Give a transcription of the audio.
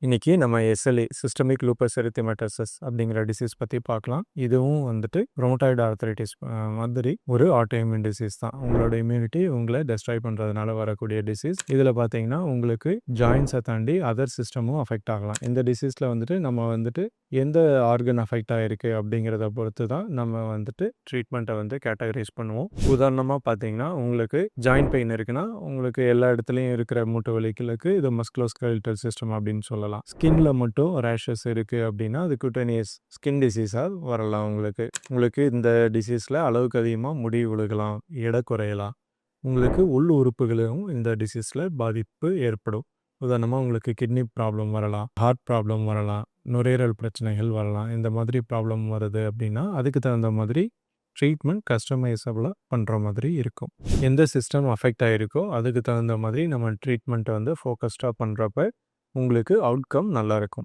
இன்னைக்கு நம்ம SLA systemic lupus எரித்தமெட்டோசிஸ் அப்படிங்கிற டிசீஸ் பற்றி பார்க்கலாம். இதுவும் வந்துட்டு ரொமட்டாய்டு ஆர்த்தரைட்டிஸ் மாதிரி ஒரு ஆட்டோஇம்யூன் டிசீஸ் தான். உங்களோட இம்யூனிட்டி உங்களை டெஸ்ட்ராய் பண்ணுறதுனால வரக்கூடிய டிசீஸ். இதில் பார்த்தீங்கன்னா உங்களுக்கு ஜாயின்ஸை தாண்டி அதர் சிஸ்டமும் அஃபெக்ட் ஆகலாம். இந்த டிசீஸில் வந்துட்டு நம்ம வந்துட்டு எந்த ஆர்கன் அஃபெக்ட் ஆகிருக்கு அப்படிங்கிறத பொறுத்து தான் நம்ம வந்துட்டு ட்ரீட்மெண்ட்டை வந்து கேட்டகரைஸ் பண்ணுவோம். உதாரணமாக பார்த்தீங்கன்னா உங்களுக்கு ஜாயின்ட் பெயின் இருக்குன்னா உங்களுக்கு எல்லா இடத்துலையும் இருக்கிற மூட்டு வலிகளுக்கு இது மஸ்குலோஸ்கெலட்டல் சிஸ்டம் அப்படின்னு சொல்லலாம். ஸ்கின்ல மட்டும் ரேஷஸ் இருக்கு அப்படின்னா அது குட்டேனியஸ் ஸ்கின் டிசீஸாக வரலாம். உங்களுக்கு இந்த டிசீஸில் அளவுக்கு அதிகமாக முடி விழுகலாம், எடை குறையலாம். உங்களுக்கு உள் உறுப்புகளும் இந்த டிசீஸில் பாதிப்பு ஏற்படும். உதாரணமாக உங்களுக்கு கிட்னி ப்ராப்ளம் வரலாம், ஹார்ட் ப்ராப்ளம் வரலாம், நுரையீரல் பிரச்சனைகள் வரலாம். இந்த மாதிரி ப்ராப்ளம் வருது அப்படின்னா அதுக்கு தகுந்த மாதிரி ட்ரீட்மெண்ட் கஸ்டமைசபிளாக பண்ணுற மாதிரி இருக்கும். எந்த சிஸ்டம் அஃபெக்ட் ஆகிருக்கோ அதுக்கு தகுந்த மாதிரி நம்ம ட்ரீட்மெண்ட்டை வந்து ஃபோக்கஸ்டாக பண்ணுறப்ப உங்களுக்கு அவுட்கம் நல்லாயிருக்கும்.